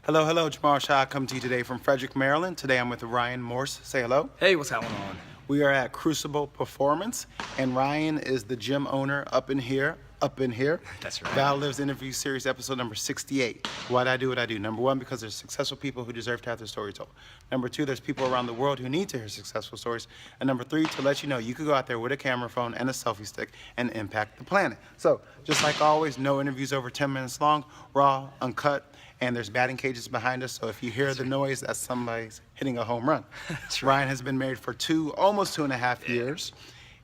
Hello, hello, Jamal Shah. Come to you today from Frederick, Maryland. Today I'm with Ryan Morse. Say hello. Hey, what's going on? We are at Crucible Performance, and Ryan is the gym owner up in here. That's right. ValorLives interview series episode number 68. Why do I do what I do? Number one, because there's successful people who deserve to have their story told. Number two, there's people around the world who need to hear successful stories. And number three, to let you know you could go out there with a camera phone and a selfie stick and impact the planet. So, just like always, no interviews over 10 minutes long, raw, uncut, and there's batting cages behind us, so if you hear the noise, that's somebody's hitting a home run. That's right. Ryan has been married for almost 2.5 years.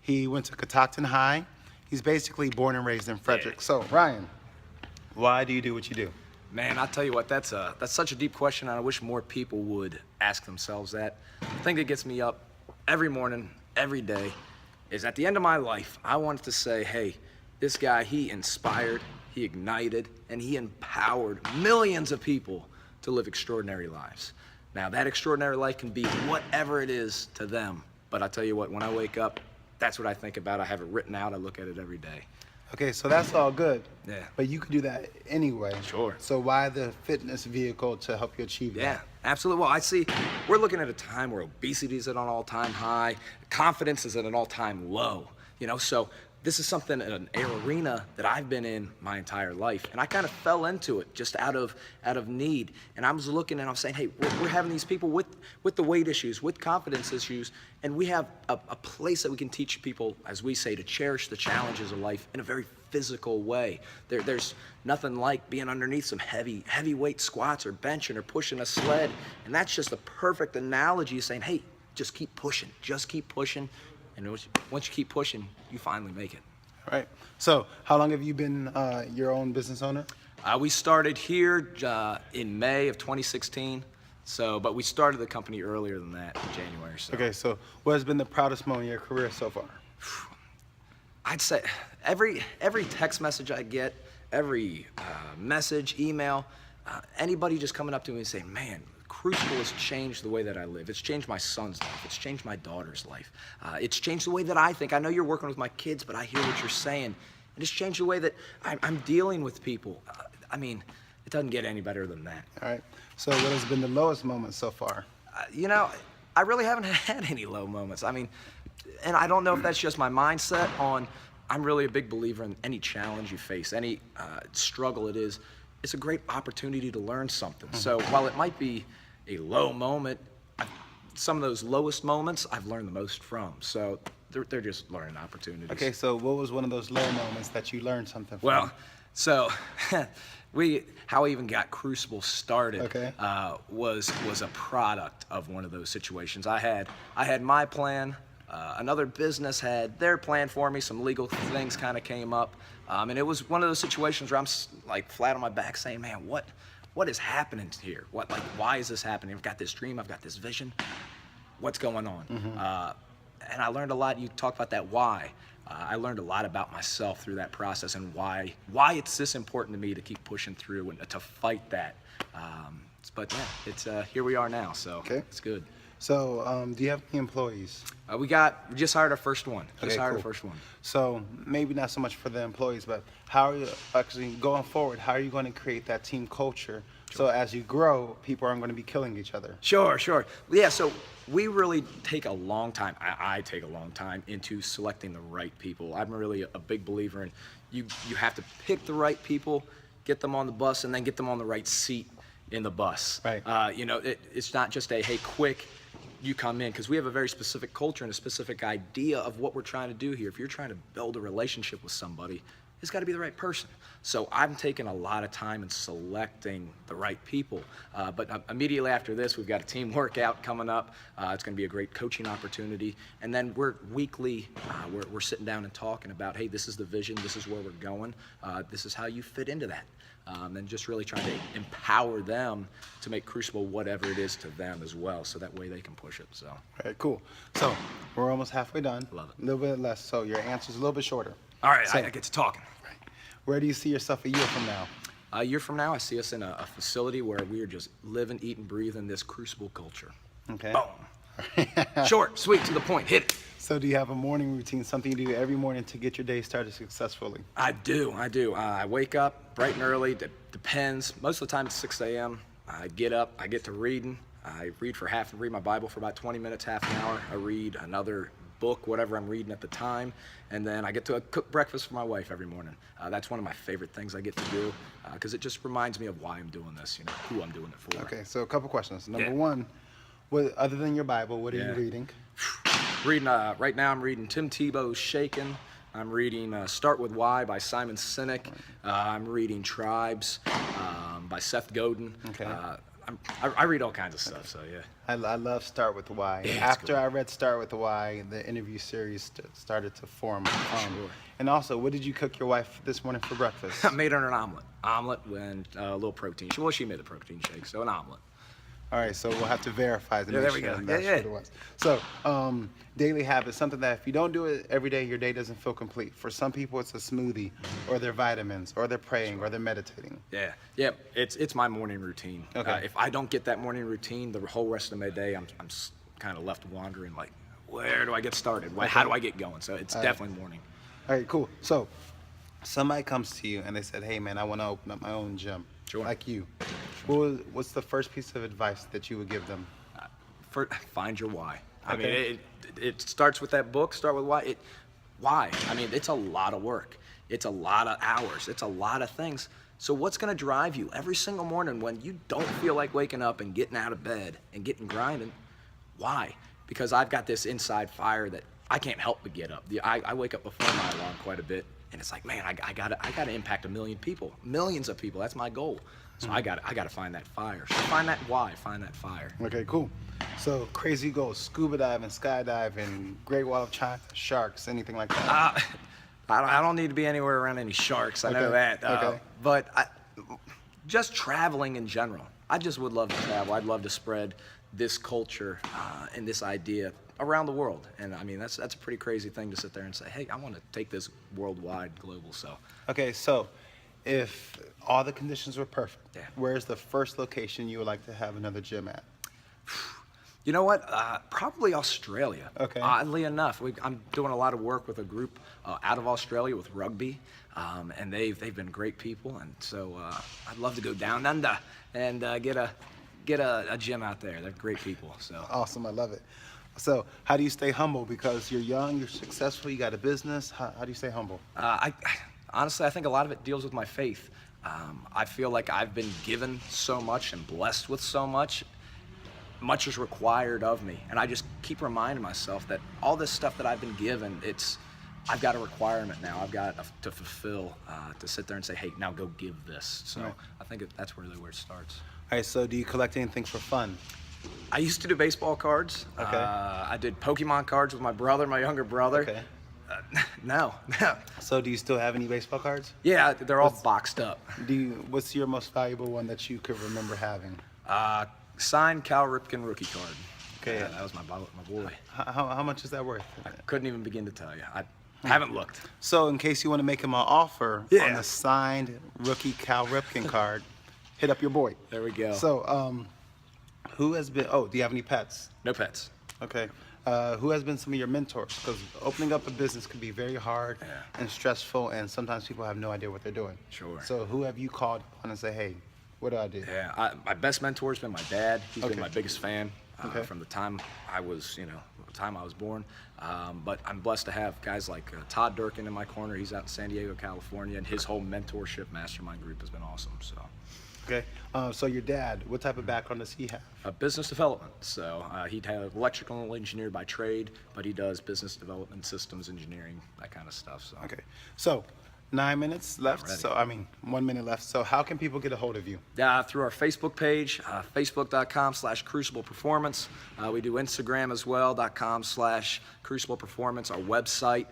He went to Catoctin High. He's basically born and raised in Frederick. So, Ryan, why do you do what you do? Man, I'll tell you what, that's such a deep question, and I wish more people would ask themselves that. The thing that gets me up every morning, every day, is at the end of my life, I wanted to say, hey, this guy, he inspired, he ignited, and he empowered millions of people to live extraordinary lives. Now, that extraordinary life can be whatever it is to them, but I'll tell you what, when I wake up, that's what I think about. I have it written out, I look at it every day. Okay, so that's all good. Yeah. But you could do that anyway. Sure. So why the fitness vehicle to help you achieve that? Yeah, absolutely. Well, I see we're looking at a time where obesity is at an all-time high, confidence is at an all-time low, so this is something in an arena that I've been in my entire life, and I kind of fell into it just out of need. And I was looking and I was saying, hey, we're having these people with the weight issues, with confidence issues, and we have a place that we can teach people, as we say, to cherish the challenges of life in a very physical way. There's nothing like being underneath some heavy weight squats or benching or pushing a sled, and that's just a perfect analogy of saying, hey, just keep pushing, and once you keep pushing, you finally make it. All right. So how long have you been your own business owner? We started here in May of 2016. But we started the company earlier than that, in January. So. Okay, so what has been the proudest moment in your career so far? I'd say every text message I get, every message, email, anybody just coming up to me and saying, man, Crucible has changed the way that I live. It's changed my son's life. It's changed my daughter's life. It's changed the way that I think. I know you're working with my kids, but I hear what you're saying. And it's changed the way that I'm dealing with people. It doesn't get any better than that. All right. So what has been the lowest moment so far? I really haven't had any low moments. And I don't know if that's just my mindset on, I'm really a big believer in any challenge you face, any struggle it is, it's a great opportunity to learn something. Mm-hmm. So while it might be a low moment, some of those lowest moments I've learned the most from. So they're just learning opportunities. Okay, so what was one of those low moments that you learned something from? Well, so how we even got Crucible started was a product of one of those situations. I had my plan. Another business had their plan for me. Some legal things kind of came up, and it was one of those situations where I'm like flat on my back, saying, "Man, what is happening here? Why is this happening? I've got this dream. I've got this vision. What's going on?" Mm-hmm. And I learned a lot. You talk about that why. I learned a lot about myself through that process and why it's this important to me to keep pushing through and to fight that. But yeah, it's here we are now, so it's good. So do you have any employees? We just hired our first one. Our first one. So maybe not so much for the employees, but how are you actually going forward? How are you going to create that team culture? So as you grow, people aren't going to be killing each other. Sure. Yeah, so we really take a long time. I take a long time into selecting the right people. I'm really a big believer in you have to pick the right people, get them on the bus, and then get them on the right seat in the bus. Right. It's not just a, hey, quick, you come in, because we have a very specific culture and a specific idea of what we're trying to do here. If you're trying to build a relationship with somebody, it's got to be the right person. So I'm taking a lot of time in selecting the right people. But immediately after this, we've got a team workout coming up. It's going to be a great coaching opportunity. And then we're weekly, we're sitting down and talking about, hey, this is the vision, this is where we're going, this is how you fit into that. And just really trying to empower them to make Crucible whatever it is to them as well, so that way they can push it. So. All right, cool. So we're almost halfway done. Love it. A little bit less, so your answer's a little bit shorter. All right, so, I get to talking. Right. Where do you see yourself a year from now? A year from now, I see us in a facility where we are just living, eating, breathing this Crucible culture. Okay. Boom. Short, sweet, to the point. Hit it. So do you have a morning routine, something you do every morning to get your day started successfully? I do. I wake up bright and early. Depends. Most of the time it's 6 a.m. I get up, I get to reading. I read my Bible for about 20 minutes, half an hour. I read another book, whatever I'm reading at the time, and then I get to cook breakfast for my wife every morning. That's one of my favorite things I get to do because it just reminds me of why I'm doing this, who I'm doing it for. Okay, so a couple questions. Number one, other than your Bible, what are you reading? Reading right now. I'm reading Tim Tebow's Shaken. I'm reading Start With Why by Simon Sinek. I'm reading Tribes by Seth Godin. Okay. I read all kinds of stuff, so yeah. I love Start With Why. Yeah, After I read Start With Why, the interview series started to form. Sure. And also, what did you cook your wife this morning for breakfast? I made her an omelet. Omelet and a little protein. She made a protein shake, so an omelet. All right, so we'll have to verify to make there we sure go. that's Yeah. what it was. So, daily habits, something that if you don't do it every day, your day doesn't feel complete. For some people, it's a smoothie, or their vitamins, or they're praying, or they're meditating. Yeah, it's my morning routine. Okay. If I don't get that morning routine, the whole rest of my day, I'm kind of left wandering. Like, where do I get started? How do I get going? So it's definitely morning. All right, cool. So, somebody comes to you and they said, "Hey, man, I want to open up my own gym." Sure. Like you. What's the first piece of advice that you would give them? Find your why. I Okay. mean, it starts with that book. Start with why. Why? I mean, it's a lot of work. It's a lot of hours. It's a lot of things. So what's going to drive you every single morning when you don't feel like waking up and getting out of bed and getting grinding? Why? Because I've got this inside fire that I can't help but get up. I wake up before my alarm quite a bit, and it's like, man, I gotta impact 1 million people, millions of people. That's my goal. So I gotta find that fire. So find that why. Find that fire. Okay, cool. So, crazy goals, scuba diving, skydiving, Great Wall of China, sharks, anything like that? I don't need to be anywhere around any sharks. I know that. Okay. But just traveling in general. I just would love to travel. I'd love to spread this culture and this idea around the world. And I mean, that's a pretty crazy thing to sit there and say, hey, I want to take this worldwide, global. So. Okay, so if all the conditions were perfect, Yeah. where's the first location you would like to have another gym at? You know what? Probably Australia. Okay. Oddly enough, I'm doing a lot of work with a group out of Australia with rugby, and they've been great people, and so I'd love to go down under and get a gym out there. They're great people. So. Awesome, I love it. So, how do you stay humble? Because you're young, you're successful, you got a business. How do you stay humble? Honestly, I think a lot of it deals with my faith. I feel like I've been given so much and blessed with so much. Much is required of me, and I just keep reminding myself that all this stuff that I've been given, I've got a requirement now. I've got to fulfill, to sit there and say, hey, now go give this. So Right. I think that's really where it starts. All right, so do you collect anything for fun? I used to do baseball cards. Okay. I did Pokemon cards with my younger brother. Okay. No. So, do you still have any baseball cards? Yeah, they're all boxed up. What's your most valuable one that you could remember having? Signed Cal Ripken rookie card. Okay. Yeah, that was my boy. How much is that worth? I couldn't even begin to tell you. I haven't looked. So, in case you want to make him an offer Yeah. on a signed rookie Cal Ripken card, hit up your boy. There we go. So, who has been? Oh, do you have any pets? No pets. Okay. Who has been some of your mentors? Because opening up a business can be very hard and stressful, and sometimes people have no idea what they're doing. Sure. So, who have you called on and say, "Hey, what do I do?" Yeah, my best mentor has been my dad. He's Okay. been my biggest fan Okay. from the time I was, born. But I'm blessed to have guys like Todd Durkin in my corner. He's out in San Diego, California, and his whole mentorship mastermind group has been awesome. So, Okay. So your dad, what type of background does he have? business development. So he'd have electrical engineer by trade, but he does business development, systems engineering, that kind of stuff. So. Okay. So 9 minutes left. Ready. So 1 minute left. So how can people get a hold of you? Through our Facebook page, facebook.com/Crucible Performance. We do Instagram as well, .com/Crucible Performance. Our website,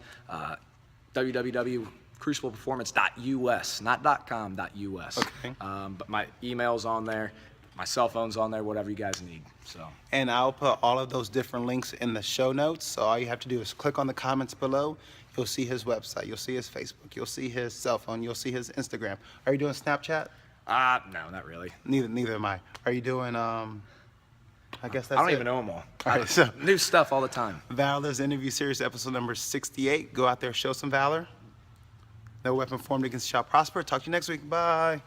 www.crucibleperformance.us, not .com, .us. Okay. But my email's on there, my cell phone's on there, whatever you guys need. So. And I'll put all of those different links in the show notes. So all you have to do is click on the comments below. You'll see his website. You'll see his Facebook. You'll see his cell phone. You'll see his Instagram. Are you doing Snapchat? No, not really. Neither am I. Are you doing, I guess that's I don't it. even know them all. All right, so New stuff all the time. ValorLives interview series, episode number 68. Go out there, show some valor. No weapon formed against you shall prosper. Talk to you next week. Bye.